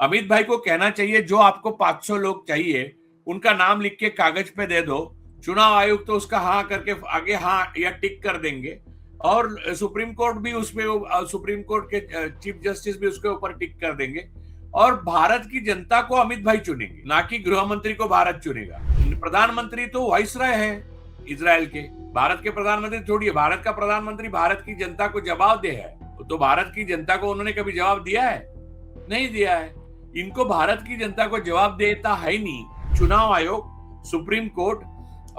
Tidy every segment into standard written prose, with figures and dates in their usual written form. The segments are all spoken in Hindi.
अमित भाई को कहना चाहिए जो आपको 500 लोग चाहिए उनका नाम लिख के कागज पे दे दो, चुनाव आयोग तो उसका हाँ करके आगे हाँ या टिक कर देंगे, और सुप्रीम कोर्ट भी उसमें, सुप्रीम कोर्ट के चीफ जस्टिस भी उसके ऊपर टिक कर देंगे, और भारत की जनता को अमित भाई चुनेंगे, ना कि गृह मंत्री को भारत चुनेगा। प्रधानमंत्री तो वाइसराय है इजराइल के, भारत के प्रधानमंत्री थोड़ी है। भारत का प्रधानमंत्री भारत की जनता को जवाब दे है, तो भारत की जनता को उन्होंने कभी जवाब दिया है? नहीं दिया है। इनको भारत की जनता को जवाब देता है नहीं। चुनाव आयोग, सुप्रीम कोर्ट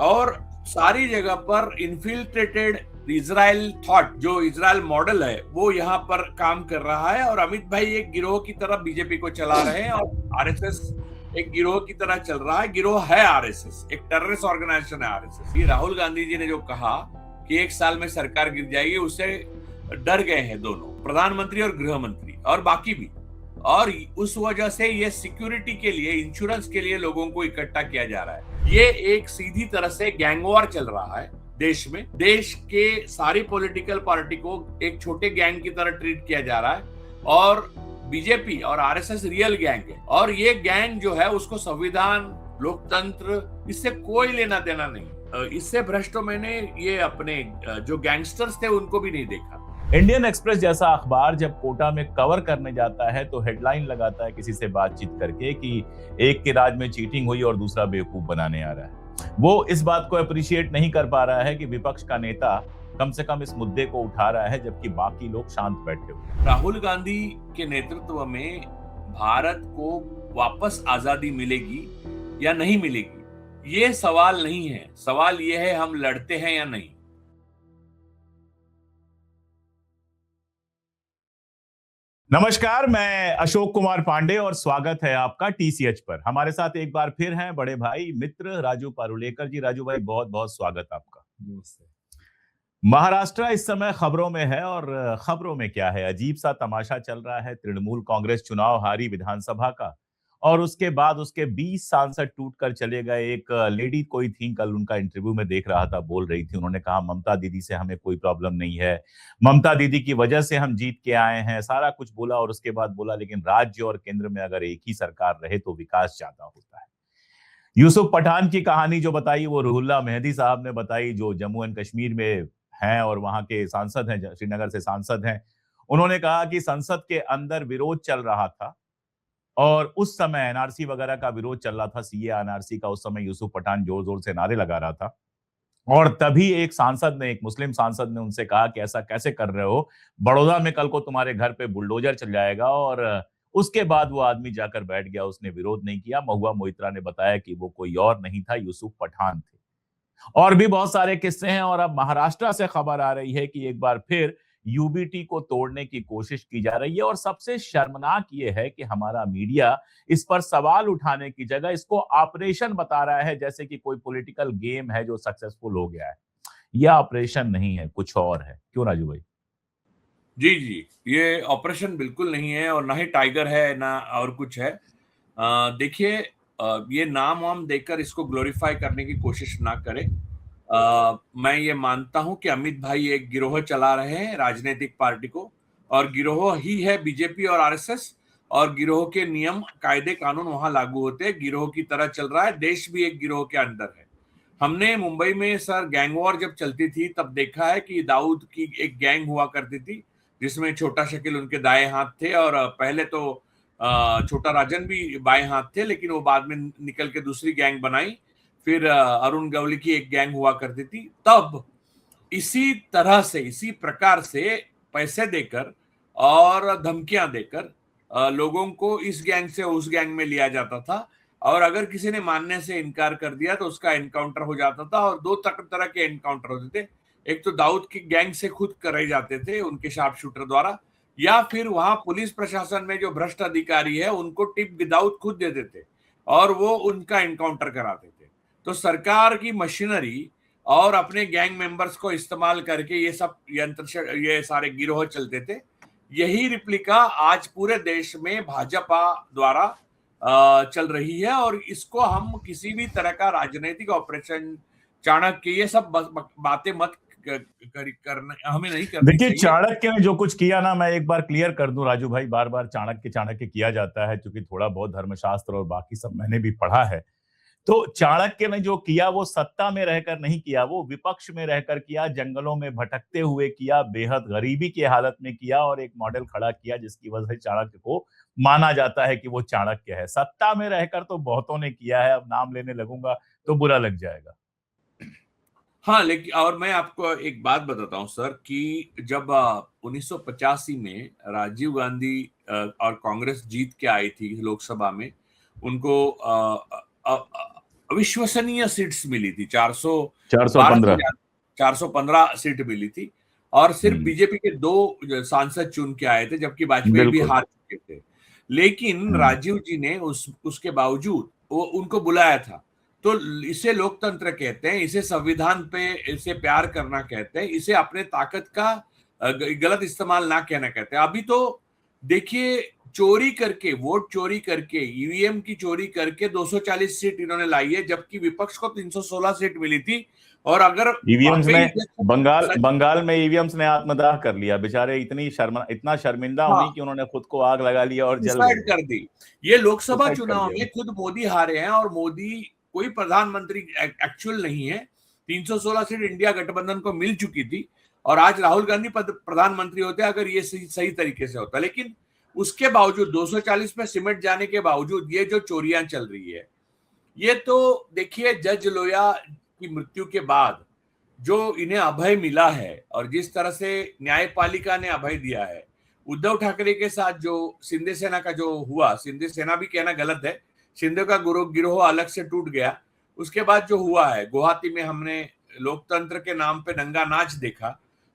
और सारी जगह पर इन्फिल्ट्रेटेड इजराइल थॉट, जो इजराइल मॉडल है, वो यहाँ पर काम कर रहा है। और अमित भाई एक गिरोह की तरह बीजेपी को चला रहे हैं, और आरएसएस एक गिरोह की तरह चल रहा है। गिरोह है आरएसएस, एक टेररिस्ट ऑर्गेनाइजेशन है आरएसएस। ये राहुल गांधी जी ने जो कहा कि 1 साल में सरकार गिर जाएगी, उससे डर गए हैं दोनों, प्रधानमंत्री और गृह मंत्री और बाकी भी। और उस वजह से ये सिक्योरिटी के लिए, इंश्योरेंस के लिए लोगों को इकट्ठा किया जा रहा है। ये एक सीधी तरह से गैंग वॉर चल रहा है देश में। देश के सारी पॉलिटिकल पार्टी को एक छोटे गैंग की तरह ट्रीट किया जा रहा है, और बीजेपी और आरएसएस रियल गैंग है। और ये गैंग जो है उसको संविधान, लोकतंत्र, इससे कोई लेना देना नहीं। इससे भ्रष्ट मैंने ये अपने जो गैंगस्टर्स थे उनको भी नहीं देखा। इंडियन एक्सप्रेस जैसा अखबार जब कोटा में कवर करने जाता है तो हेडलाइन लगाता है किसी से बातचीत करके कि एक के राज में चीटिंग हुई और दूसरा बेवकूफ बनाने आ रहा है। वो इस बात को अप्रिशिएट नहीं कर पा रहा है कि विपक्ष का नेता कम से कम इस मुद्दे को उठा रहा है, जबकि बाकी लोग शांत बैठे हुए। राहुल गांधी के नेतृत्व में भारत को वापस आजादी मिलेगी या नहीं मिलेगी, ये सवाल नहीं है। सवाल ये है हम लड़ते हैं या नहीं। नमस्कार, मैं अशोक कुमार पांडे और स्वागत है आपका टीसीएच पर। हमारे साथ एक बार फिर हैं बड़े भाई मित्र राजू पारुलेकर जी। राजू भाई, बहुत बहुत स्वागत आपका। महाराष्ट्र इस समय खबरों में है, और खबरों में क्या है, अजीब सा तमाशा चल रहा है। तृणमूल कांग्रेस चुनाव हारी विधानसभा का, और उसके बाद उसके 20 सांसद टूट कर चले गए। एक लेडी कोई थी, कल उनका इंटरव्यू में देख रहा था, बोल रही थी, उन्होंने कहा ममता दीदी से हमें कोई प्रॉब्लम नहीं है, ममता दीदी की वजह से हम जीत के आए हैं, सारा कुछ बोला। और उसके बाद बोला लेकिन राज्य और केंद्र में अगर एक ही सरकार रहे तो विकास ज्यादा होता है। यूसुफ पठान की कहानी जो बताई वो रुहुल्ला मेहदी साहब ने बताई, जो जम्मू एंड कश्मीर में हैं और वहां के सांसद हैं, श्रीनगर से सांसद हैं। उन्होंने कहा कि संसद के अंदर विरोध चल रहा था, और उस समय एनआरसी वगैरह का विरोध चल रहा था, सीए एनआरसी का। उस समय यूसुफ पठान जोर जोर से नारे लगा रहा था, और तभी एक सांसद ने, एक मुस्लिम सांसद ने उनसे कहा कि ऐसा कैसे कर रहे हो, बड़ौदा में कल को तुम्हारे घर पे बुलडोजर चल जाएगा। और उसके बाद वो आदमी जाकर बैठ गया, उसने विरोध नहीं किया। महुआ मोइत्रा ने बताया कि वो कोई और नहीं था, यूसुफ पठान थे। और भी बहुत सारे किस्से हैं। और अब महाराष्ट्र से खबर आ रही है कि एक बार फिर यूबीटी को तोड़ने की कोशिश की जा रही है। और सबसे शर्मनाक ये है कि हमारा मीडिया इस पर सवाल उठाने की जगह इसको ऑपरेशन बता रहा है, जैसे कि कोई पॉलिटिकल गेम है जो सक्सेसफुल हो गया है। यह ऑपरेशन नहीं है, कुछ और है। क्यों राजू भाई? जी जी, ये ऑपरेशन बिल्कुल नहीं है, और ना ही टाइगर है ना और कुछ है। देखिए, ये नाम वाम देकर इसको ग्लोरीफाई करने की कोशिश ना करें। मैं ये मानता हूं कि अमित भाई एक गिरोह चला रहे हैं राजनीतिक पार्टी को, और गिरोह ही है बीजेपी और आरएसएस, और गिरोह के नियम कायदे कानून वहां लागू होते हैं। गिरोह की तरह चल रहा है, देश भी एक गिरोह के अंदर है। हमने मुंबई में सर गैंग वॉर जब चलती थी तब देखा है कि दाऊद की एक गैंग हुआ करती थी, जिसमें छोटा शकील उनके दाएं हाथ थे, और पहले तो छोटा राजन भी बाएं हाथ थे, लेकिन वो बाद में निकल के दूसरी गैंग बनाई। फिर अरुण गवली की एक गैंग हुआ करती थी। तब इसी तरह से, इसी प्रकार से पैसे देकर और धमकियां देकर लोगों को इस गैंग से उस गैंग में लिया जाता था, और अगर किसी ने मानने से इनकार कर दिया तो उसका एनकाउंटर हो जाता था। और दो तरह के एनकाउंटर होते थे, एक तो दाऊद की गैंग से खुद करे जाते थे उनके शार्प शूटर द्वारा, या फिर वहां पुलिस प्रशासन में जो भ्रष्ट अधिकारी है उनको टिप दाऊद खुद देते थे और वो उनका एनकाउंटर कराते थे। तो सरकार की मशीनरी और अपने गैंग मेंबर्स को इस्तेमाल करके ये सब यंत्र, ये सारे गिरोह चलते थे। यही रिप्लिका आज पूरे देश में भाजपा द्वारा चल रही है, और इसको हम किसी भी तरह का राजनीतिक ऑपरेशन, चाणक्य, ये सब बातें मत करना हमें नहीं करनी देखिए, चाहिए। चाणक्य ने जो कुछ किया ना, मैं एक बार क्लियर कर दूं राजू भाई, बार बार चाणक्य चाणक्य किया जाता है क्योंकि थोड़ा बहुत धर्मशास्त्र और बाकी सब मैंने भी पढ़ा है। तो चाणक्य ने जो किया वो सत्ता में रहकर नहीं किया, वो विपक्ष में रहकर किया, जंगलों में भटकते हुए किया, बेहद गरीबी की हालत में किया और एक मॉडल खड़ा किया जिसकी वजह से चाणक्य को माना जाता है कि वो चाणक्य है। सत्ता में रहकर तो बहुतों ने किया है, अब नाम लेने लगूंगा तो बुरा लग जाएगा। हाँ, लेकिन और मैं आपको एक बात बताता हूँ सर कि जब 1985 में राजीव गांधी और कांग्रेस जीत के आई थी लोकसभा में, उनको अविश्वसनीय सीट्स मिली थी, 412 से 415। ज्यादा, 415 सीट मिली थी। और सिर्फ बीजेपी के 2 सांसद चुन के आए थे, जबकि वाजपेयी भी बिल्कुल। हार चुके थे। लेकिन राजीव जी ने उसके बावजूद वो उनको बुलाया था। तो इसे लोकतंत्र कहते हैं, इसे संविधान पे इसे प्यार करना कहते हैं, इसे अपने ताकत का गलत इस्तेमाल ना कहना कहते हैं। अभी तो देखिए, चोरी करके, वोट चोरी करके, ईवीएम की चोरी करके 240 सीट इन्होंने लाई है, जबकि विपक्ष को 316 सीट मिली थी। और अगर ईवीएम्स वाकई ने बंगाल में ईवीएम्स ने आत्मदाह कर लिया, बेचारे इतना शर्मिंदा हाँ, हुई कि उन्होंने खुद को आग लगा लिया और जल सुसाइड गई। कर दी। ये लोकसभा सुसाइड कर चुनाव लिया। में खुद मोदी हारे हैं, और मोदी कोई प्रधानमंत्री एक्चुअल नहीं है। 316 सीट इंडिया गठबंधन को मिल चुकी थी, और आज राहुल गांधी प्रधानमंत्री होते अगर ये सही तरीके से होता। लेकिन उसके बावजूद 240 में सिमट जाने के बावजूद ये जो चोरियां चल रही है, ये तो देखिए, जज लोया की मृत्यु के बाद जो इन्हें अभय मिला है और जिस तरह से न्यायपालिका ने अभय दिया है, उद्धव ठाकरे के साथ जो शिंदे सेना का जो हुआ, शिंदे सेना भी कहना गलत है, शिंदे का गिरोह अलग से टूट गया। उसके बाद जो हुआ है गुवाहाटी में, हमने लोकतंत्र के नाम पे नंगा नाच देखा।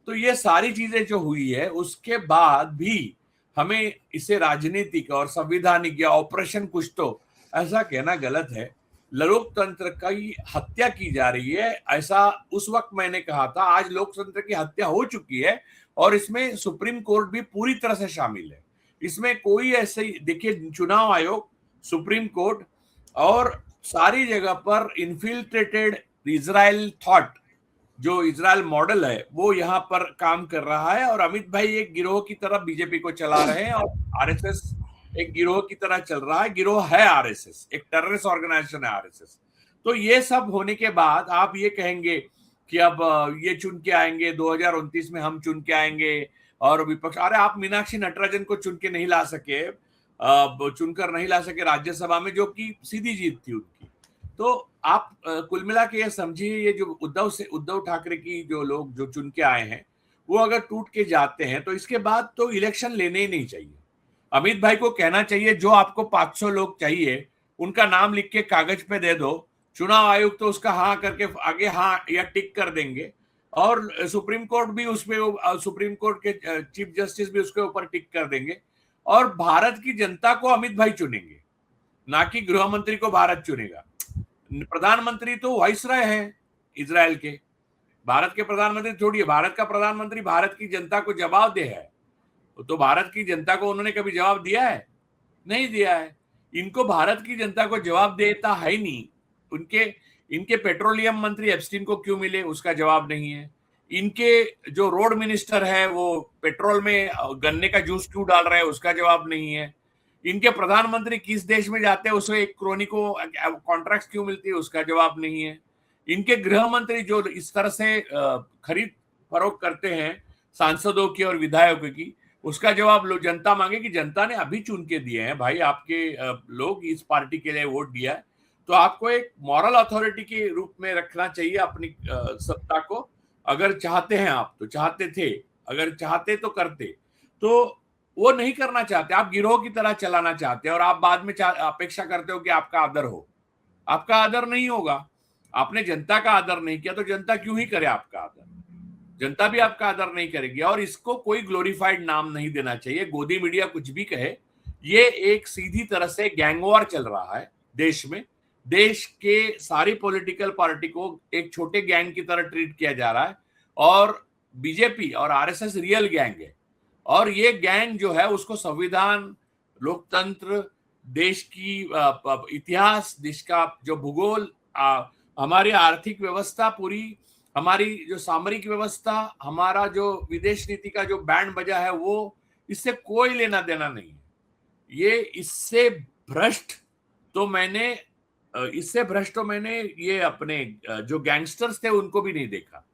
तो ये सारी चीजें जो हुई है, उसके बाद भी हमें इसे राजनीतिक और संविधानिक या ऑपरेशन कुछ तो ऐसा कहना गलत है। लोकतंत्र की हत्या की जा रही है, ऐसा उस वक्त मैंने कहा था। आज लोकतंत्र की हत्या हो चुकी है, और इसमें सुप्रीम कोर्ट भी पूरी तरह से शामिल है। इसमें कोई ऐसे ही देखिए, चुनाव आयोग, सुप्रीम कोर्ट और सारी जगह पर इन्फिल्ट्रेटेड इजराइल थॉट, जो इजराइल मॉडल है, वो यहाँ पर काम कर रहा है। और अमित भाई एक गिरोह की तरह बीजेपी को चला रहे हैं, और आरएसएस एक गिरोह की तरह चल रहा है। गिरोह है आरएसएस, एक टेररिस्ट ऑर्गेनाइजेशन है आरएसएस। तो ये सब होने के बाद आप ये कहेंगे कि अब ये चुन के आएंगे 2029 में, हम चुन के आएंगे और विपक्ष, अरे आप मीनाक्षी नटराजन को चुन के नहीं ला सके, चुनकर नहीं ला सके राज्यसभा में, जो कि सीधी जीत थी उनकी। तो आप कुल मिला के ये समझिए, ये जो उद्धव ठाकरे की जो लोग जो चुन के आए हैं, वो अगर टूट के जाते हैं तो इसके बाद तो इलेक्शन लेने ही नहीं चाहिए। अमित भाई को कहना चाहिए, जो आपको 500 लोग चाहिए उनका नाम लिख के कागज पे दे दो, चुनाव आयोग तो उसका हाँ करके आगे हाँ या टिक कर देंगे, और सुप्रीम कोर्ट भी उसमें, सुप्रीम कोर्ट के चीफ जस्टिस भी उसके ऊपर टिक कर देंगे, और भारत की जनता को अमित भाई चुनेंगे, ना कि गृह मंत्री को भारत चुनेगा। प्रधानमंत्री तो वाइसराय हैं इजराइल के, भारत के प्रधानमंत्री थोड़ी है। भारत का प्रधानमंत्री भारत की जनता को जवाब दे है, तो भारत की जनता को उन्होंने कभी जवाब दिया है? नहीं दिया है। इनको भारत की जनता को जवाब देता है नहीं। इनके पेट्रोलियम मंत्री एप्स्टीन को क्यों मिले, उसका जवाब नहीं है। इनके जो रोड मिनिस्टर है वो पेट्रोल में गन्ने का जूस क्यों डाल रहे हैं, उसका जवाब नहीं है। इनके प्रधानमंत्री किस देश में जाते हैं, उसे एक क्रोनी को कॉन्ट्रैक्ट क्यों मिलती है, उसका जवाब नहीं है। इनके गृह मंत्री जो इस तरह से खरीद फरोख्त करते हैं सांसदों की और विधायकों की, उसका जवाब जनता मांगे कि जनता ने अभी चुन के दिए हैं भाई, आपके लोग इस पार्टी के लिए वोट दिया है, तो आपको एक मॉरल अथॉरिटी के रूप में रखना चाहिए अपनी सत्ता को। अगर चाहते हैं आप, तो चाहते थे, अगर चाहते तो करते, तो वो नहीं करना चाहते। आप गिरोह की तरह चलाना चाहते हैं, और आप बाद में अपेक्षा करते हो कि आपका आदर हो। आपका आदर नहीं होगा। आपने जनता का आदर नहीं किया, तो जनता क्यों ही करे आपका आदर? जनता भी आपका आदर नहीं करेगी। और इसको कोई ग्लोरीफाइड नाम नहीं देना चाहिए। गोदी मीडिया कुछ भी कहे, ये एक सीधी तरह से गैंग वॉर चल रहा है देश में। देश के सारी पॉलिटिकल पार्टी को एक छोटे गैंग की तरह ट्रीट किया जा रहा है, और बीजेपी और आरएसएस रियल गैंग है। और ये गैंग जो है, उसको संविधान, लोकतंत्र, देश की इतिहास, देश का जो भूगोल, हमारी आर्थिक व्यवस्था पूरी हमारी जो सामरिक व्यवस्था, हमारा जो विदेश नीति का जो बैंड बजा है, वो इससे कोई लेना देना नहीं है। ये इससे भ्रष्ट तो मैंने ये अपने जो गैंगस्टर्स थे उनको भी नहीं देखा।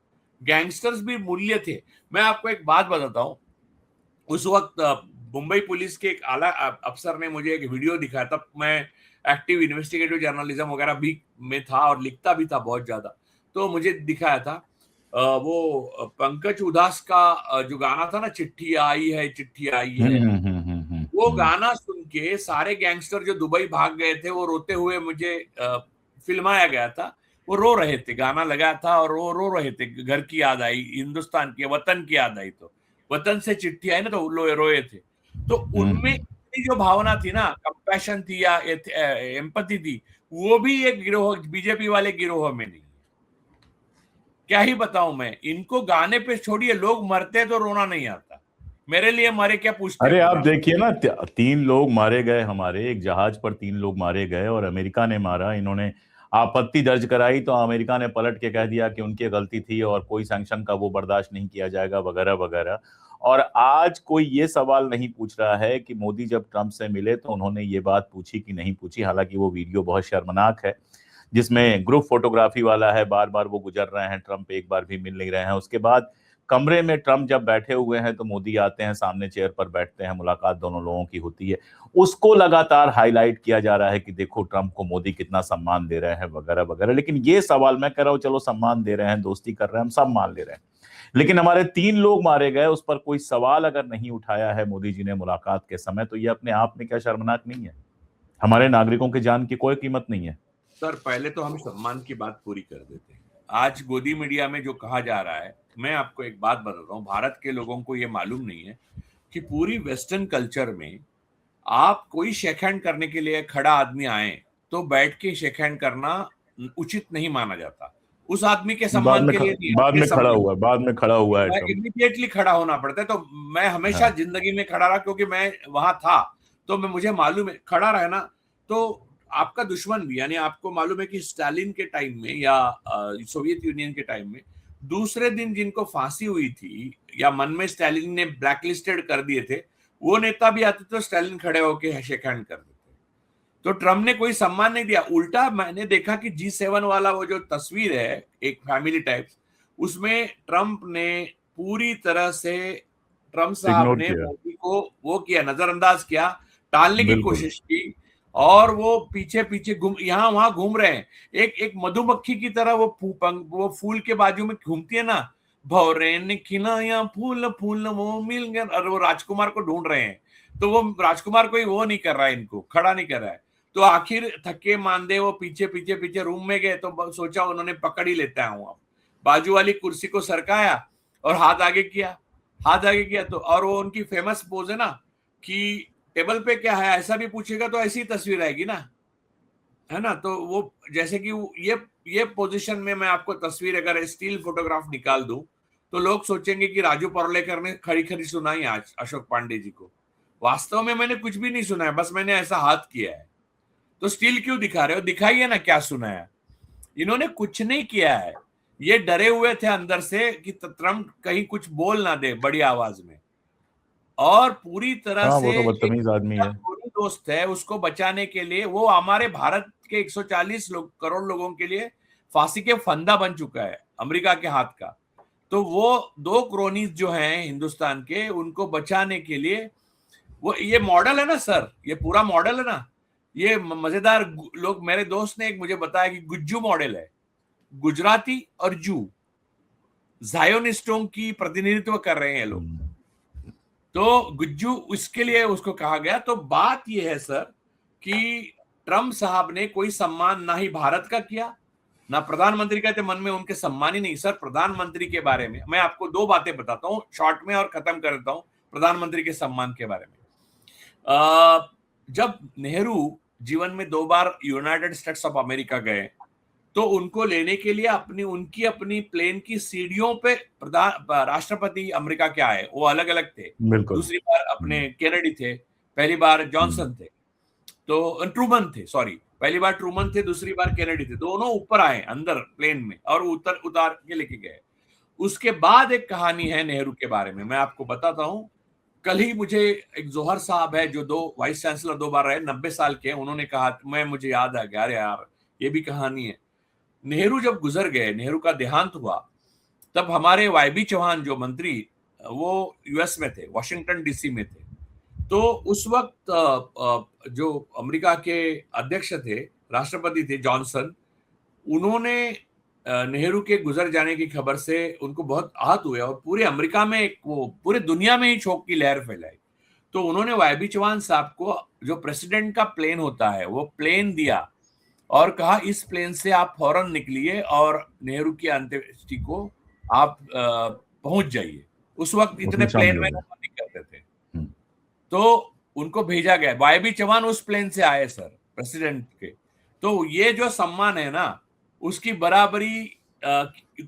गैंगस्टर्स भी मूल्य थे। मैं आपको एक बात बताता हूं, उस वक्त मुंबई पुलिस के एक आला अफसर ने मुझे एक वीडियो दिखाया, तब मैं एक्टिव इन्वेस्टिगेटिव जर्नलिज्म वगैरह भी में था और लिखता भी था बहुत ज्यादा। तो मुझे दिखाया था वो पंकज उधास का जो गाना था ना, चिट्ठी आई है चिट्ठी आई है, वो गाना सुन के सारे गैंगस्टर जो दुबई भाग गए थे वो रोते हुए मुझे फिल्माया गया था। वो रो रहे थे, गाना लगा था और वो रो रहे थे, घर की याद आई, हिंदुस्तान की, वतन की याद आई, तो वतन से चिट्ठी आई ना, तो रोए थे। तो उनमें जो भावना थी ना, कंपैशन थी या एम्पैथी थी, वो भी एक गिरोह, बीजेपी वाले गिरोह में नहीं। क्या ही बताऊं मैं इनको, गाने पे छोड़िए, लोग मरते तो रोना नहीं आता। मेरे लिए मरे क्या पूछते अरे हैं वो आप राष्ट्र। देखिए ना, 3 लोग मारे गए, हमारे एक जहाज पर 3 लोग मारे गए और अमेरिका ने मारा। इन्होंने आपत्ति दर्ज कराई तो अमेरिका ने पलट के कह दिया कि उनकी गलती थी और कोई सैंक्शन का वो बर्दाश्त नहीं किया जाएगा, वगैरह वगैरह। और आज कोई ये सवाल नहीं पूछ रहा है कि मोदी जब ट्रंप से मिले तो उन्होंने ये बात पूछी कि नहीं पूछी। हालांकि वो वीडियो बहुत शर्मनाक है, जिसमें ग्रुप फोटोग्राफी वाला है, बार बार वो गुजर रहे हैं, ट्रंप एक बार भी मिल नहीं रहे हैं। उसके बाद कमरे में ट्रंप जब बैठे हुए हैं तो मोदी आते हैं, सामने चेयर पर बैठते हैं, मुलाकात दोनों लोगों की होती है। उसको लगातार हाईलाइट किया जा रहा है कि देखो ट्रंप को मोदी कितना सम्मान दे रहे हैं, वगैरह वगैरह। लेकिन ये सवाल, मैं कह रहा हूं चलो सम्मान दे रहे हैं, दोस्ती कर रहे हैं, हम सब मान ले रहे हैं, लेकिन हमारे 3 लोग मारे गए, उस पर कोई सवाल अगर नहीं उठाया है मोदी जी ने मुलाकात के समय, तो ये अपने आप में क्या शर्मनाक नहीं है? हमारे नागरिकों की जान की कोई कीमत नहीं है? सर, पहले तो हम सम्मान की बात पूरी कर देते हैं। आज गोदी मीडिया में जो कहा जा रहा है, मैं आपको एक बात बताता हूँ, भारत के लोगों को ये मालूम नहीं है कि पूरी वेस्टर्न कल्चर में आप कोई शेक हैंड करने के लिए खड़ा आदमी आए तो बैठ के शेक हैंड करना उचित नहीं माना जाता। उस आदमी के सम्मान के लिए नहीं, बाद आपके में खड़ा सम्मान। हुआ, बाद में खड़ा हुआ है ट्रम्प। इमीडिएटली खड़ा होना पड़ता है। तो मैं हमेशा हाँ। जिंदगी में खड़ा रहा, क्योंकि मैं वहां था, तो मुझे मालूम है खड़ा रहना। तो आपका दुश्मन भी, यानी आपको मालूम है कि स्टालिन के टाइम में या सोवियत यूनियन के टाइम में दूसरे दिन जिनको फांसी हुई थी या मन में स्टालिन ने ब्लैकलिस्टेड कर दिए थे, वो नेता भी आते तो स्टालिन खड़े होके शेक हैंड कर देते। तो ट्रम्प ने कोई सम्मान नहीं दिया। उल्टा मैंने देखा कि G7 वाला वो जो तस्वीर है, एक फैमिली टाइप, उसमें ट्रम्प ने पूरी तरह से, ट्रम्प साहब इग्नोर ने किया। मोदी को वो किया, नजरअंदाज किया, टालने की बिल्कुल। कोशिश की। और वो पीछे पीछे घूम, यहां वहां घूम रहे हैं, एक एक मधुमक्खी की तरह। वो फूल के बाजू में घूमती है ना, भौरे ने खिलाया फूल फूल वो मिल गया, और वो राजकुमार को ढूंढ रहे हैं। तो वो राजकुमार कोई वो नहीं कर रहा है, इनको खड़ा नहीं कर रहा है। तो आखिर थके मांदे वो पीछे पीछे पीछे रूम में गए, तो सोचा उन्होंने पकड़ ही लेता हूं। अब बाजू वाली कुर्सी को सरकाया और हाथ आगे किया, हाथ आगे किया। तो और वो उनकी फेमस पोज है ना कि टेबल पे क्या है ऐसा भी पूछेगा तो ऐसी तस्वीर आएगी ना, है ना। तो वो जैसे कि ये पोजीशन में मैं आपको तस्वीर अगर स्टील फोटोग्राफ निकाल दूं तो लोग सोचेंगे कि राजू परोलेकर ने खड़ी खड़ी सुनाई आज अशोक पांडे जी को। वास्तव में मैंने कुछ भी नहीं सुना है, बस मैंने ऐसा हाथ किया है। तो स्टील क्यों दिखा रहे हो, दिखाइए ना क्या सुना है। इन्होंने कुछ नहीं किया है, ये डरे हुए थे अंदर से कि ट्रम्प कहीं कुछ बोल ना दे बड़ी आवाज में। और पूरी तरह हाँ, से वो तो एक बदतमीज आदमी है। दोस्त है, उसको बचाने के लिए वो हमारे भारत के 140 करोड़ लोगों के लिए फांसी के फंदा बन चुका है, अमेरिका के हाथ का। तो वो 2 क्रोनीज जो हैं हिंदुस्तान के, उनको बचाने के लिए वो, ये मॉडल है ना सर, ये पूरा मॉडल है ना। ये मजेदार लोग, मेरे दोस्त ने एक मुझे बताया कि गुज्जू मॉडल है, गुजराती और जू जायोनिस्टों की प्रतिनिधित्व कर रहे हैं लोग। तो गुज्जू उसके लिए उसको कहा गया। तो बात यह है सर कि ट्रम्प साहब ने कोई सम्मान ना ही भारत का किया, ना प्रधानमंत्री का, तो मन में उनके सम्मान ही नहीं। सर, प्रधानमंत्री के बारे में मैं आपको 2 बातें बताता हूं शॉर्ट में और खत्म कर देता हूं प्रधानमंत्री के सम्मान के बारे में। जब नेहरू जीवन में 2 बार यूनाइटेड स्टेट्स ऑफ अमेरिका गए, तो उनको लेने के लिए उनकी अपनी प्लेन की सीढ़ियों पे राष्ट्रपति अमेरिका के आए, वो अलग अलग थे। बिल्कुल। दूसरी बार अपने केनेडी थे, पहली बार जॉनसन थे, तो ट्रूमन थे, सॉरी, पहली बार ट्रूमन थे, दूसरी बार केनेडी थे, दोनों ऊपर आए अंदर प्लेन में और उतार के लेके गए। उसके बाद एक कहानी है नेहरू के बारे में, मैं आपको बताता हूं। कल ही मुझे एक जोहर साहब है जो दो वाइस चांसलर 2 बार रहे, 90 साल के, उन्होंने कहा, मुझे याद आ गया, अरे यार ये भी कहानी है। नेहरू जब गुजर गए, नेहरू का देहांत हुआ, तब हमारे वाईबी चौहान जो मंत्री, वो यूएस में थे, वॉशिंगटन डीसी में थे। तो उस वक्त जो अमेरिका के अध्यक्ष थे, राष्ट्रपति थे जॉनसन, उन्होंने नेहरू के गुजर जाने की खबर से उनको बहुत आहत हुए और पूरे अमेरिका में वो पूरे दुनिया में ही शोक की लहर फैलाई। तो उन्होंने वाईबी चौहान साहब को जो प्रेसिडेंट का प्लेन होता है वो प्लेन दिया और कहा इस प्लेन से आप फौरन निकलिए और नेहरू की अंत्येष्टि को आप पहुंच जाइए। उस वक्त इतने प्लेन में नहीं करते थे, तो उनको भेजा गया। वाईबी चौहान उस प्लेन से आए सर, प्रेसिडेंट के। तो ये जो सम्मान है ना, उसकी बराबरी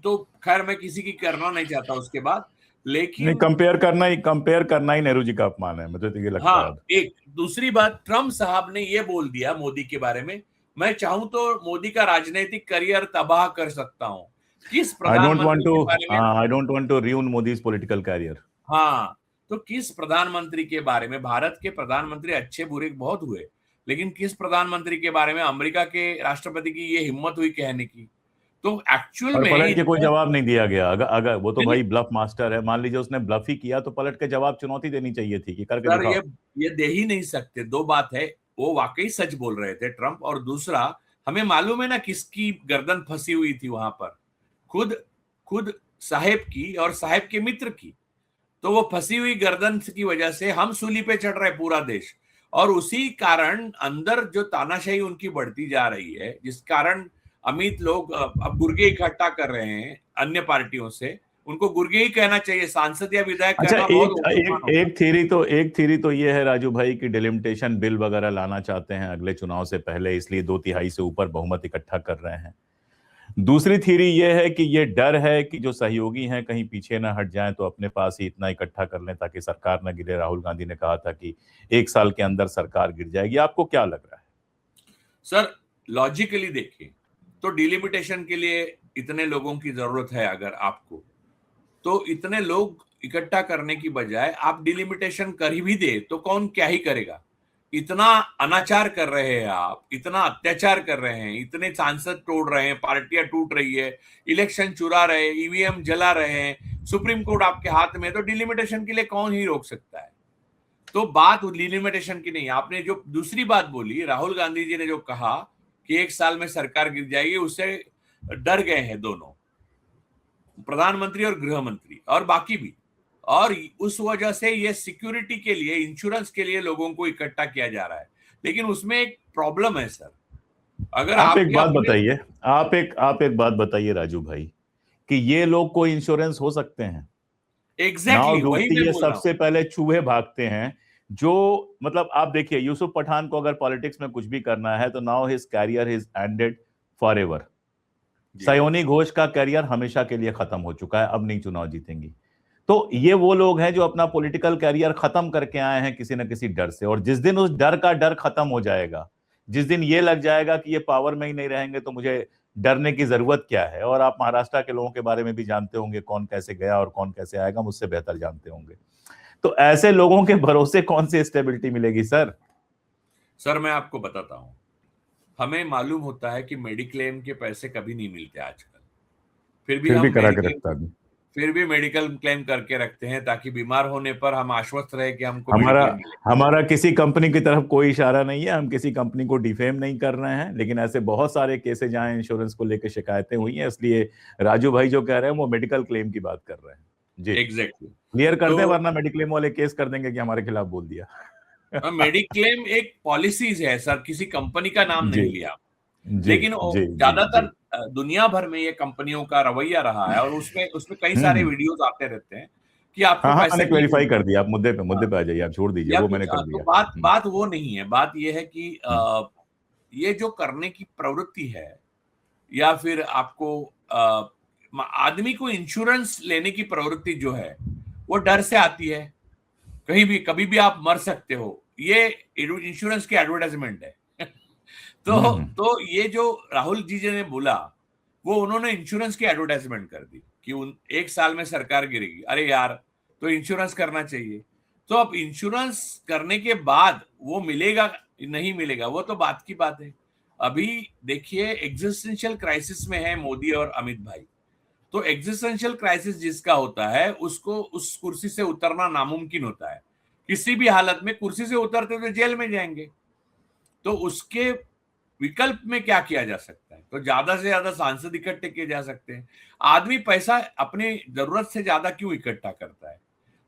तो खैर मैं किसी की करना नहीं चाहता उसके बाद, लेकिन नहीं, कंपेयर करना ही नेहरू जी का अपमान है, मुझे तो ये लगता है। हाँ, एक दूसरी बात, ट्रम्प साहब ने ये बोल दिया मोदी के बारे में, मैं चाहूं तो मोदी का राजनीतिक करियर तबाह कर सकता हूं। किस प्रधानमंत्री के बारे में, I don't want to ruin मोदी's political career। हाँ, तो किस प्रधानमंत्री के बारे में, भारत के प्रधानमंत्री अच्छे बुरे बहुत हुए, लेकिन किस प्रधानमंत्री के बारे में अमेरिका के राष्ट्रपति की ये हिम्मत हुई कहने की? तो एक्चुअल में पलट के कोई जवाब नहीं दिया गया। अगर वो तो भाई ब्लफ मास्टर है, मान लीजिए उसने ब्लफ ही किया तो पलट के जवाब चुनौती देनी चाहिए थी कि करके सर दिखाओ। ये दे ही नहीं सकते। दो बात है, वो वाकई सच बोल रहे थे ट्रम्प, और दूसरा हमें मालूम है ना किसकी गर्दन फंसी हुई थी वहां पर, खुद साहेब की और साहेब के मित्र की। तो वो फंसी हुई गर्दन की वजह से हम सूली पे चढ़ रहे पूरा देश, और उसी कारण अंदर जो तानाशाही उनकी बढ़ती जा रही है, जिस कारण अमित लोग अब गुर्गे इकट्ठा कर रहे हैं अन्य पार्टियों से। उनको गुर्गे ही कहना चाहिए, सांसद या विधायक अच्छा, कहना बहुत एक थ्योरी तो ये है राजू भाई कि डिलिमिटेशन बिल वगैरह लाना चाहते हैं अगले चुनाव से पहले, इसलिए 2/3 से ऊपर बहुमत इकट्ठा कर रहे हैं। दूसरी थ्योरी ये है कि ये डर है कि जो सहयोगी हैं कहीं पीछे ना हट जाएं, तो अपने पास ही इतना इकट्ठा कर लें ताकि सरकार न गिरे। राहुल गांधी ने कहा था कि 1 साल के अंदर सरकार गिर जाएगी। आपको क्या लग रहा है? सर लॉजिकली देखिए तो डिलिमिटेशन के लिए इतने लोगों की जरूरत है अगर आपको, तो इतने लोग इकट्ठा करने की बजाय आप डिलिमिटेशन कर ही भी दे तो कौन क्या ही करेगा। इतना अनाचार कर रहे हैं आप, इतना अत्याचार कर रहे हैं, इतने सांसद तोड़ रहे हैं, पार्टियां टूट रही है, इलेक्शन चुरा रहे हैं, ईवीएम जला रहे हैं, सुप्रीम कोर्ट आपके हाथ में, तो डिलिमिटेशन के लिए कौन ही रोक सकता है। तो बात डिलिमिटेशन की नहीं। आपने जो दूसरी बात बोली, राहुल गांधी जी ने जो कहा कि 1 साल में सरकार गिर जाएगी, उससे डर गए हैं दोनों, प्रधानमंत्री और गृह मंत्री और बाकी भी, और उस वजह से ये सिक्योरिटी के लिए, इंश्योरेंस के लिए लोगों को इकट्ठा किया जा रहा है। लेकिन उसमें एक प्रॉब्लम है सर, अगर आप एक बात बताइए, आप एक बात बताइए राजू भाई, कि ये लोग कोई इंश्योरेंस हो सकते हैं? एग्जैक्टली वही मैं ये बोल रहा हूं। सबसे पहले चूहे भागते हैं, जो मतलब आप देखिए यूसुफ पठान को अगर पॉलिटिक्स में कुछ भी करना है तो now his career is ended forever. Sayoni Ghosh का कैरियर हमेशा के लिए खत्म हो चुका है, अब नहीं चुनाव जीतेंगी। तो ये वो लोग हैं जो अपना पॉलिटिकल कैरियर खत्म करके आए हैं किसी न किसी डर से, और जिस दिन उस डर खत्म हो जाएगा, जिस दिन ये लग जाएगा कि ये पावर में ही नहीं रहेंगे तो मुझे डरने की जरूरत क्या है। और आप महाराष्ट्र के लोगों के बारे में भी जानते होंगे, कौन कैसे गया और कौन कैसे आएगा, मुझसे बेहतर जानते होंगे। तो ऐसे लोगों के भरोसे कौन सी स्टेबिलिटी मिलेगी सर? सर मैं आपको बताता हूं, हमें मालूम होता है कि मेडिक्लेम के पैसे कभी नहीं मिलते आजकल, फिर भी मेडिकल क्लेम करके रखते हैं ताकि बीमार होने पर हम आश्वस्त रहे कि हमको हमारा किसी कंपनी की तरफ कोई इशारा नहीं है, हम किसी कंपनी को डिफेम नहीं कर रहे हैं, लेकिन ऐसे बहुत सारे केसेस जहां इंश्योरेंस को लेकर शिकायतें हुई हैं, इसलिए राजू भाई जो कह रहे हैं वो मेडिकल क्लेम की बात कर रहे हैं जी। एग्जैक्टली क्लियर कर दें, वरना मेडिक्लेम वाले केस कर देंगे कि हमारे खिलाफ बोल दिया। मेडिक्लेम एक पॉलिसीज है सर, किसी कंपनी का नाम नहीं लिया, लेकिन ज्यादातर दुनिया भर में ये कंपनियों का रवैया रहा है, और उसमें कई सारे वीडियोस आते रहते हैं कि आपको पैसे क्लैरिफाई कर दिया। आप मुद्दे पे आ जाइए, आप छोड़ दीजिए, वो मैंने कर दिया। तो बात वो नहीं है, बात ये है कि ये जो करने की प्रवृत्ति है, या फिर आपको आदमी को इंश्योरेंस लेने की प्रवृत्ति जो है वो डर से आती है। कभी भी आप मर सकते हो, ये इंश्योरेंस की एडवर्टाइजमेंट है। तो ये जो राहुल जी ने बोला, वो उन्होंने इंश्योरेंस की एडवर्टाइजमेंट कर दी कि 1 साल में सरकार गिरेगी। अरे यार, तो इंश्योरेंस करना चाहिए। तो अब इंश्योरेंस करने के बाद वो मिलेगा नहीं मिलेगा, वो तो बात की बात है। अभी देखिए, एग्जिस्टेंशियल क्राइसिस में है मोदी और अमित भाई। तो एग्जिस्टेंशियल क्राइसिस जिसका होता है, उसको उस कुर्सी से उतरना नामुमकिन होता है। किसी भी हालत में कुर्सी से उतरते हुए जेल में जाएंगे। तो उसके विकल्प में क्या किया जा सकता है? तो ज्यादा से ज्यादा सांसद इकट्ठे किए जा सकते हैं। आदमी पैसा अपनी जरूरत से ज्यादा क्यों इकट्ठा करता है?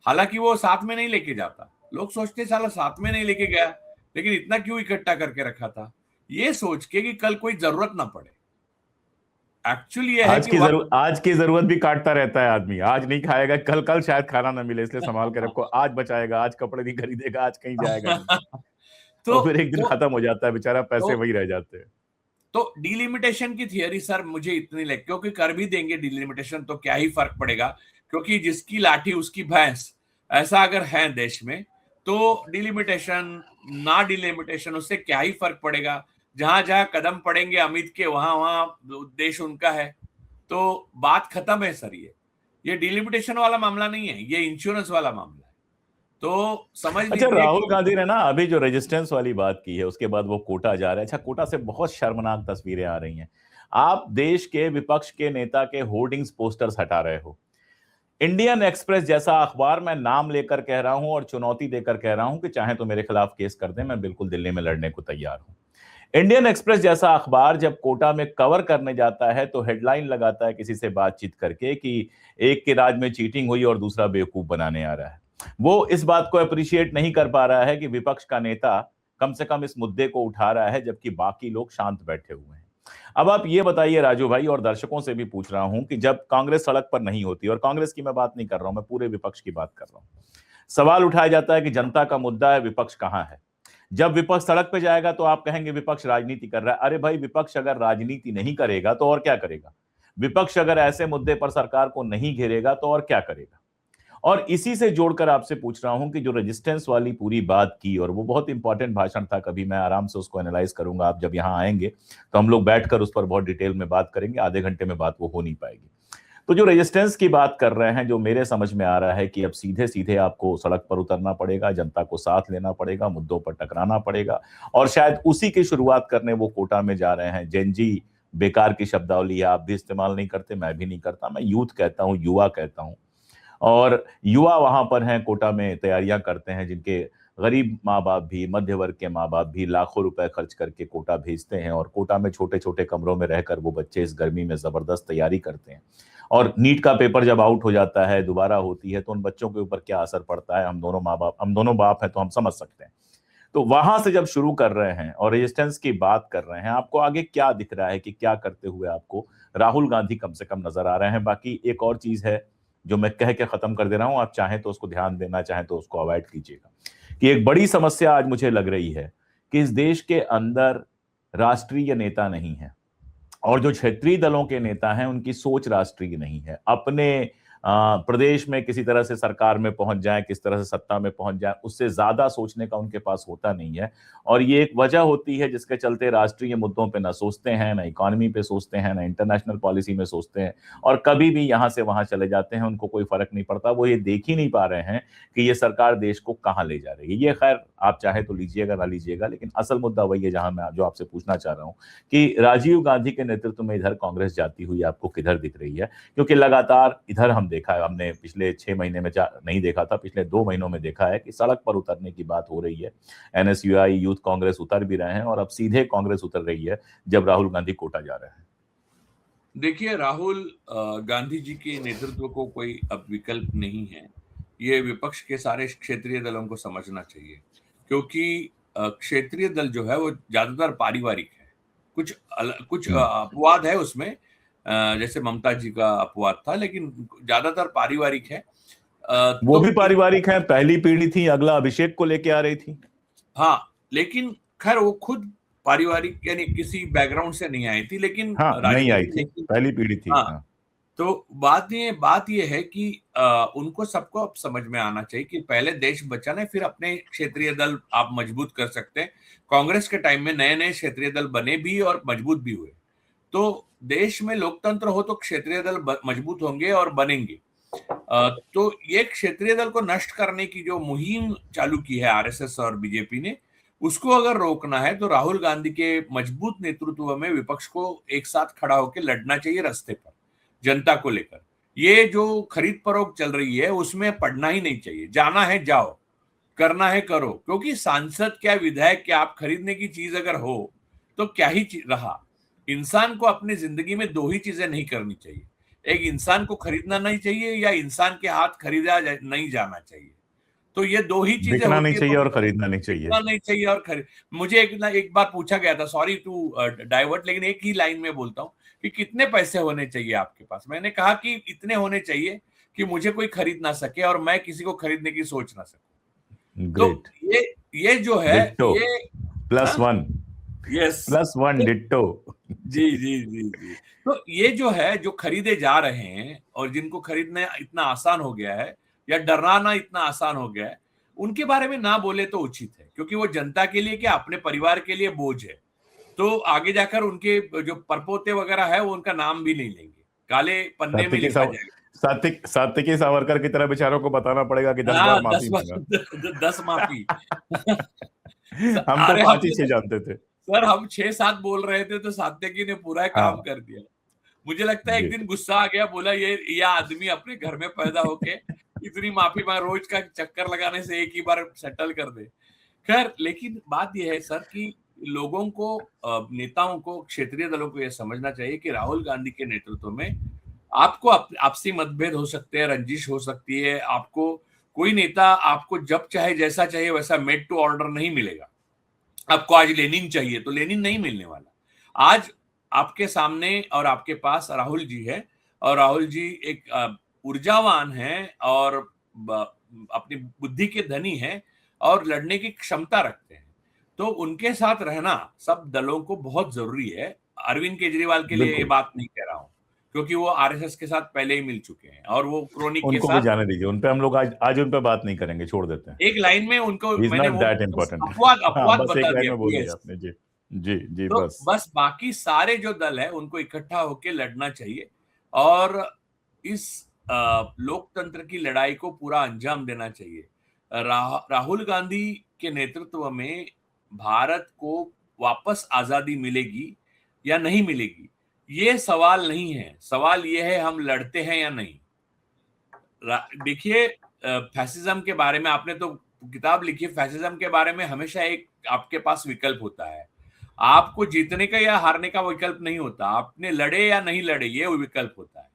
हालांकि वो साथ में नहीं लेके जाता। लोग सोचते साला साथ में नहीं लेके गया, लेकिन इतना क्यों इकट्ठा करके रखा था? ये सोच के कि कल कोई जरूरत ना पड़े। एक्चुअली ये है कि आज की जरूरत भी काटता रहता है आदमी। आज नहीं खाएगा, कल कल शायद खाना ना मिले, इसलिए संभाल के रखो। आज बचाएगा, आज कपड़े नहीं खरीदेगा, आज कहीं जाएगा नहीं। तो और फिर एक दिन खत्म हो जाता है बेचारा, पैसे तो वही रह जाते हैं। तो डिलिमिटेशन की थियरी सर मुझे इतनी लग, क्योंकि कर भी देंगे डिलिमिटेशन तो क्या ही फर्क पड़ेगा, क्योंकि जिसकी लाठी उसकी भैंस, ऐसा अगर है देश में, तो डिलिमिटेशन ना डिलिमिटेशन उससे क्या ही फर्क पड़ेगा। जहां जहां कदम पड़ेंगे अमित के, वहां वहां देश उनका है। तो बात खत्म है सर। ये डिलिमिटेशन वाला मामला नहीं है, ये इंश्योरेंस वाला मामला है। तो समझ अच्छा, लीजिए राहुल कि गांधी ने ना अभी जो रेजिस्टेंस वाली बात की है, उसके बाद वो कोटा जा रहे हैं। अच्छा, कोटा से बहुत शर्मनाक तस्वीरें आ रही हैं। आप देश के विपक्ष के नेता के होर्डिंग्स, पोस्टर्स हटा रहे हो। इंडियन एक्सप्रेस जैसा अखबार, मैं नाम लेकर कह रहा हूं और चुनौती देकर कह रहा हूं कि चाहे तो मेरे खिलाफ केस कर दें, मैं बिल्कुल दिल्ली में लड़ने को तैयार हूं। इंडियन एक्सप्रेस जैसा अखबार जब कोटा में कवर करने जाता है तो हेडलाइन लगाता है किसी से बातचीत करके कि एक के राज में चीटिंग हुई और दूसरा बेवकूफ बनाने आ रहा है। वो इस बात को अप्रिशिएट नहीं कर पा रहा है कि विपक्ष का नेता कम से कम इस मुद्दे को उठा रहा है, जबकि बाकी लोग शांत बैठे हुए हैं। अब आप ये बताइए राजू भाई, और दर्शकों से भी पूछ रहा हूं कि जब कांग्रेस सड़क पर नहीं होती, और कांग्रेस की मैं बात नहीं कर रहा हूं, मैं पूरे विपक्ष की बात कर रहा हूं, सवाल उठाया जाता है कि जनता का मुद्दा है, विपक्ष कहां है। जब विपक्ष सड़क पे जाएगा तो आप कहेंगे विपक्ष राजनीति कर रहा है। अरे भाई, विपक्ष अगर राजनीति नहीं करेगा तो और क्या करेगा? विपक्ष अगर ऐसे मुद्दे पर सरकार को नहीं घेरेगा तो और क्या करेगा? और इसी से जोड़कर आपसे पूछ रहा हूं कि जो रेजिस्टेंस वाली पूरी बात की, और वो बहुत इंपॉर्टेंट भाषण था, कभी मैं आराम से उसको एनालाइज करूंगा। आप जब यहां आएंगे तो हम लोग बैठकर उस पर बहुत डिटेल में बात करेंगे। आधे घंटे में बात वो हो नहीं पाएगी। तो जो रेजिस्टेंस की बात कर रहे हैं, जो मेरे समझ में आ रहा है कि अब सीधे सीधे आपको सड़क पर उतरना पड़ेगा, जनता को साथ लेना पड़ेगा, मुद्दों पर टकराना पड़ेगा, और शायद उसी की शुरुआत करने वो कोटा में जा रहे हैं। जेनजी बेकार की शब्दावली है, आप भी इस्तेमाल नहीं करते, मैं भी नहीं करता, मैं यूथ कहता हूं, युवा कहता हूं। और युवा वहां पर हैं, कोटा में तैयारियां करते हैं, जिनके गरीब माँ बाप भी, मध्य वर्ग के माँ बाप भी लाखों रुपए खर्च करके कोटा भेजते हैं, और कोटा में छोटे छोटे कमरों में रहकर वो बच्चे इस गर्मी में जबरदस्त तैयारी करते हैं। और नीट का पेपर जब आउट हो जाता है, दोबारा होती है, तो उन बच्चों के ऊपर क्या असर पड़ता है, हम दोनों बाप हैं तो हम समझ सकते हैं। तो वहां से जब शुरू कर रहे हैं और रेजिस्टेंस की बात कर रहे हैं, आपको आगे क्या दिख रहा है कि क्या करते हुए आपको राहुल गांधी कम से कम नजर आ रहे हैं? बाकी एक और चीज है जो मैं कह के खत्म कर दे रहा हूं, आप चाहें तो उसको ध्यान देना, चाहें तो उसको अवॉइड कीजिएगा, कि एक बड़ी समस्या आज मुझे लग रही है कि इस देश के अंदर राष्ट्रीय नेता नहीं है, और जो क्षेत्रीय दलों के नेता हैं उनकी सोच राष्ट्रीय नहीं है। अपने प्रदेश में किसी तरह से सरकार में पहुंच जाए, किस तरह से सत्ता में पहुंच जाए, उससे ज्यादा सोचने का उनके पास होता नहीं है। और ये एक वजह होती है जिसके चलते राष्ट्रीय मुद्दों पे ना सोचते हैं, ना इकोनॉमी पे सोचते हैं, ना इंटरनेशनल पॉलिसी में सोचते हैं, और कभी भी यहां से वहां चले जाते हैं, उनको कोई फर्क नहीं पड़ता। वो ये देख ही नहीं पा रहे हैं कि ये सरकार देश को कहां ले जा रही है। ये खैर आप चाहे तो लीजिएगा, ना लीजिएगा, लेकिन असल मुद्दा वही है जहां मैं जो आपसे पूछना चाह रहा हूं कि राजीव गांधी के नेतृत्व में इधर कांग्रेस जाती हुई आपको किधर दिख रही है? क्योंकि लगातार इधर देखा है, हमने पिछले 6 महीने में नहीं देखा था, पिछले 2 महीनों में देखा है कि सड़क पर उतरने की बात हो रही है। एनएसयूआई, यूथ कांग्रेस उतर भी रहे हैं, और अब सीधे कांग्रेस उतर रही है जब राहुल गांधी कोटा जा रहे हैं। देखिए, राहुल गांधी जी के नेतृत्व को कोई अब विकल्प नहीं है। ये विपक्ष के सारे क्षेत्रीय दलों को समझना चाहिए, क्योंकि क्षेत्रीय दल जो है वो ज्यादातर पारिवारिक है। कुछ अपवाद है उसमें, जैसे ममता जी का अपवाद था, लेकिन ज्यादातर पारिवारिक है। वो तो भी पारिवारिक है, पहली पीढ़ी थी, अगला अभिषेक को लेके आ रही थी। हाँ, लेकिन खैर वो खुद पारिवारिक यानी किसी बैकग्राउंड से नहीं आई थी, लेकिन हाँ, नहीं आई थी, लेकिन पहली पीढ़ी थी। हाँ, हाँ। तो बात ये है कि उनको सबको अब समझ में आना चाहिए कि पहले देश बचाना है, फिर अपने क्षेत्रीय दल आप मजबूत कर सकते हैं। कांग्रेस के टाइम में नए नए क्षेत्रीय दल बने भी और मजबूत भी हुए। तो देश में लोकतंत्र हो तो क्षेत्रीय दल मजबूत होंगे और बनेंगे। तो ये क्षेत्रीय दल को नष्ट करने की जो मुहिम चालू की है आरएसएस और बीजेपी ने, उसको अगर रोकना है तो राहुल गांधी के मजबूत नेतृत्व में विपक्ष को एक साथ खड़ा होकर लड़ना चाहिए रास्ते पर, जनता को लेकर। ये जो खरीद फरोख्त चल रही है उसमें पड़ना ही नहीं चाहिए। जाना है जाओ, करना है करो, क्योंकि सांसद क्या विधायक क्या आप खरीदने की चीज अगर हो तो क्या ही रहा। इंसान को अपनी जिंदगी में दो ही चीजें नहीं करनी चाहिए, एक इंसान को खरीदना नहीं चाहिए या इंसान के हाथ खरीदा नहीं जाना चाहिए। तो ये दो ही चीजें बिकना नहीं होती है। चाहिए तो और खरीदना नहीं चाहिए। बिकना नहीं चाहिए और खरीद। मुझे एक बार पूछा गया था, सॉरी टू डाइवर्ट, लेकिन एक ही लाइन में बोलता हूँ कि कितने पैसे होने चाहिए आपके पास। मैंने कहा कि इतने होने चाहिए कि मुझे कोई खरीद ना सके और मैं किसी को खरीदने की सोच ना सकूं। तो ग्रेट। ये जो है डिट्टो। ये +1। Yes +1 ditto. जी जी जी जी। तो ये जो है, जो खरीदे जा रहे हैं और जिनको खरीदना इतना आसान हो गया है या डराना इतना आसान हो गया है, उनके बारे में ना बोले तो उचित है, क्योंकि वो जनता के लिए क्या अपने परिवार के लिए बोझ है। तो आगे जाकर उनके जो परपोते वगैरह है वो उनका नाम भी नहीं लेंगे, काले पन्ने में लिखा जाएगा। सात्विकी सावरकर की तरह बेचारों को बताना पड़ेगा कि 10 बार हाँ, माफी मांगा। 10 माफी। हम तो अरे 5 ही 6 जानते थे। सर हम 6-7 बोल रहे थे तो सात्यकी ने पूरा काम हाँ कर दिया। मुझे लगता है एक दिन ग्रेट। गुस्सा आ गया, बोला ये आदमी अपने घर में पैदा होके इतनी माफी मांग, रोज का चक्कर लगाने से एक ही बार सेटल कर दे। खैर, लेकिन बात यह है सर कि लोगों को, नेताओं को, क्षेत्रीय दलों को यह समझना चाहिए कि राहुल गांधी के नेतृत्व में आपको आपसी मतभेद हो सकते हैं, रंजिश हो सकती है, आपको कोई नेता आपको जब चाहे जैसा चाहिए वैसा मेड टू ऑर्डर नहीं मिलेगा। आपको आज लेनिन चाहिए तो लेनिन नहीं मिलने वाला। आज आपके सामने और आपके पास राहुल जी है, और राहुल जी एक ऊर्जावान है और अपनी बुद्धि के धनी है और लड़ने की क्षमता रखते हैं। तो उनके साथ रहना सब दलों को बहुत जरूरी है। अरविंद केजरीवाल के लिए ये बिल्कुल। बात नहीं कह रहा हूं, क्योंकि वो आरएसएस के साथ पहले ही मिल चुके हैं और वो क्रोनिक के उनको भी साथ जाने दीजिए, उन पे हम लोग आज उन पे बात नहीं करेंगे, छोड़ देते हैं। एक लाइन में उनको ही इज मैंने नॉट वो दैट इम्पोर्टेंट। अपवाद हाँ अपवाद बस एक बता लाइन दिया। में बोल दिया यस। आपने जी। जी जी तो बस। बस बाकी सारे जो दल है उनको इकट्ठा होकर लड़ना चाहिए और इस लोकतंत्र की लड़ाई को पूरा अंजाम देना चाहिए। राहुल गांधी के नेतृत्व में भारत को वापस आजादी मिलेगी या नहीं मिलेगी, ये सवाल नहीं है। सवाल ये है हम लड़ते हैं या नहीं। देखिए, फैसिज्म के बारे में आपने तो किताब लिखी है, फैसिज्म के बारे में हमेशा एक आपके पास विकल्प होता है। आपको जीतने का या हारने का विकल्प नहीं होता, आपने लड़े या नहीं लड़े ये विकल्प होता है।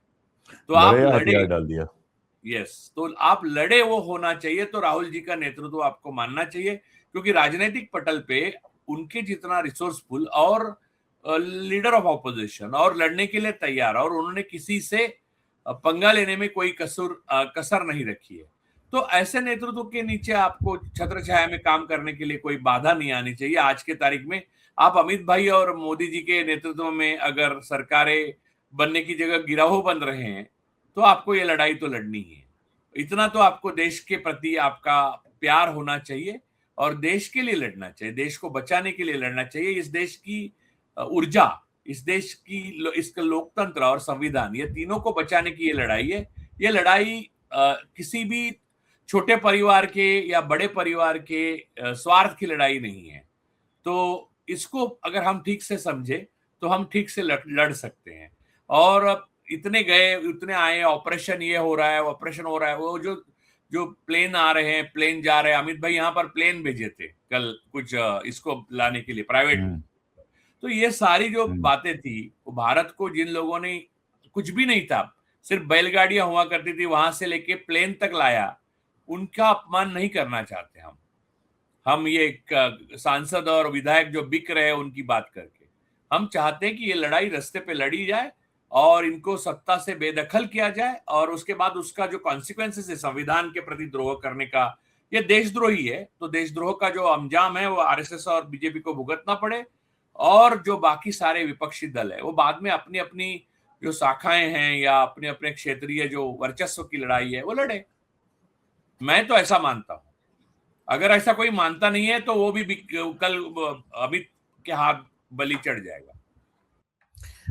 तो आप लड़े या लड़े। हथियार डाल दिया। यस, तो आप लड़े वो होना चाहिए। तो राहुल जी का नेतृत्व आपको मानना चाहिए, क्योंकि राजनीतिक पटल पे उनके जितना रिसोर्सफुल और लीडर ऑफ ऑपोजिशन और लड़ने के लिए तैयार, और उन्होंने किसी से पंगा लेने में कोई कसर नहीं रखी है। तो ऐसे नेतृत्व के नीचे आपको छत्र छाया में काम करने के लिए कोई बाधा नहीं आनी चाहिए। आज के तारीख में आप अमित भाई और मोदी जी के नेतृत्व में अगर सरकारें बनने की जगह गिरोह बन रहे हैं तो आपको ये लड़ाई तो लड़नी ही है। इतना तो आपको देश के प्रति आपका प्यार होना चाहिए और देश के लिए लड़ना चाहिए, देश को बचाने के लिए लड़ना चाहिए। इस देश की ऊर्जा, इस देश की इसका लोकतंत्र और संविधान, ये तीनों को बचाने की ये लड़ाई है। ये लड़ाई किसी भी छोटे परिवार के या बड़े परिवार के स्वार्थ की लड़ाई नहीं है। तो इसको अगर हम ठीक से समझे तो हम ठीक से लड़ सकते हैं। और इतने गए उतने आए, ऑपरेशन ये हो रहा है, ऑपरेशन हो रहा है, वो जो जो प्लेन आ रहे हैं, प्लेन जा रहे हैं। अमित भाई यहाँ पर प्लेन भेजे थे कल कुछ इसको लाने के लिए प्राइवेट। हम्म। तो ये सारी जो हम्म। बातें थी, वो भारत को जिन लोगों ने कुछ भी नहीं था, सिर्फ बैलगाड़ियां हुआ करती थी, वहां से लेके प्लेन तक लाया, उनका अपमान नहीं करना चाहते हम ये सांसद और विधायक जो बिक रहे हैं उनकी बात करके। हम चाहते हैं कि ये लड़ाई रास्ते पे लड़ी जाए और इनको सत्ता से बेदखल किया जाए, और उसके बाद उसका जो कॉन्सिक्वेंसेस है संविधान के प्रति द्रोह करने का, ये देशद्रोही है। तो देशद्रोह का जो अंजाम है वो आरएसएस और बीजेपी को भुगतना पड़े, और जो बाकी सारे विपक्षी दल है वो बाद में अपनी अपनी जो शाखाएं हैं या अपने अपने क्षेत्रीय जो वर्चस्व की लड़ाई है वो लड़े। मैं तो ऐसा मानता हूं। अगर ऐसा कोई मानता नहीं है तो वो भी कल अमित के हाथ बलि चढ़ जाएगा।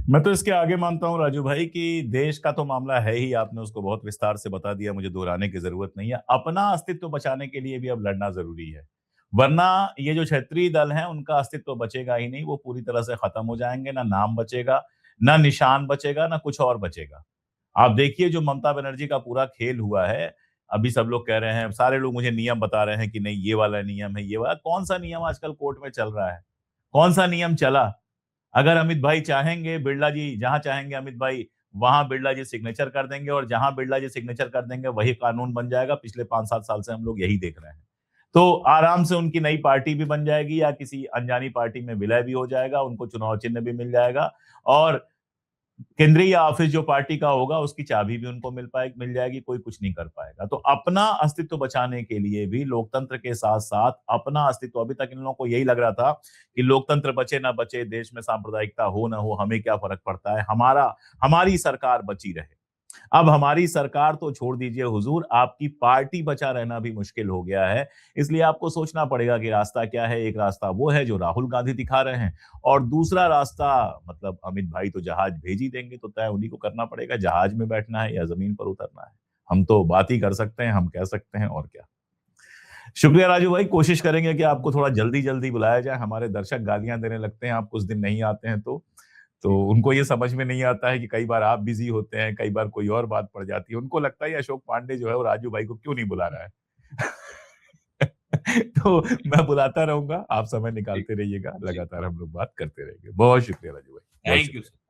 मैं तो इसके आगे मानता हूं राजू भाई कि देश का तो मामला है ही, आपने उसको बहुत विस्तार से बता दिया, मुझे दोहराने की जरूरत नहीं है। अपना अस्तित्व बचाने के लिए भी अब लड़ना जरूरी है, वरना ये जो क्षेत्रीय दल हैं उनका अस्तित्व बचेगा ही नहीं, वो पूरी तरह से खत्म हो जाएंगे। ना नाम बचेगा, ना निशान बचेगा, ना कुछ और बचेगा। आप देखिए जो ममता बनर्जी का पूरा खेल हुआ है, अभी सब लोग कह रहे हैं, सारे लोग मुझे नियम बता रहे हैं कि नहीं ये वाला नियम है, ये वाला कौन सा नियम आजकल कोर्ट में चल रहा है? कौन सा नियम चला? अगर अमित भाई चाहेंगे, बिरला जी जहां चाहेंगे अमित भाई वहां बिरला जी सिग्नेचर कर देंगे, और जहां बिरला जी सिग्नेचर कर देंगे वही कानून बन जाएगा। पिछले 5-7 साल से हम लोग यही देख रहे हैं। तो आराम से उनकी नई पार्टी भी बन जाएगी, या किसी अनजानी पार्टी में विलय भी हो जाएगा, उनको चुनाव चिन्ह भी मिल जाएगा, और केंद्रीय ऑफिस जो पार्टी का होगा उसकी चाबी भी उनको मिल जाएगी। कोई कुछ नहीं कर पाएगा। तो अपना अस्तित्व बचाने के लिए भी लोकतंत्र के साथ साथ अपना अस्तित्व, अभी तक इन लोगों को यही लग रहा था कि लोकतंत्र बचे ना बचे, देश में सांप्रदायिकता हो ना हो, हमें क्या फर्क पड़ता है, हमारी सरकार बची रहे। अब हमारी सरकार तो छोड़ दीजिए हुजूर, आपकी पार्टी बचा रहना भी मुश्किल हो गया है। इसलिए आपको सोचना पड़ेगा कि रास्ता क्या है। एक रास्ता वो है जो राहुल गांधी दिखा रहे हैं, और दूसरा रास्ता मतलब अमित भाई तो जहाज भेज ही देंगे, तो तय उन्हीं को करना पड़ेगा, जहाज में बैठना है या जमीन पर उतरना है। हम तो बात ही कर सकते हैं, हम कह सकते हैं, और क्या। शुक्रिया राजू भाई, कोशिश करेंगे कि आपको थोड़ा जल्दी जल्दी बुलाया जाए। हमारे दर्शक गालियां देने लगते हैं आप कुछ दिन नहीं आते हैं तो उनको ये समझ में नहीं आता है कि कई बार आप बिजी होते हैं, कई बार कोई और बात पड़ जाती है। उनको लगता है अशोक पांडे जो है वो राजू भाई को क्यों नहीं बुला रहा है। तो मैं बुलाता रहूंगा, आप समय निकालते रहिएगा, लगातार हम लोग बात करते रहेंगे। बहुत शुक्रिया राजू भाई, बहुत थैंक यू शुक्रिया। सर।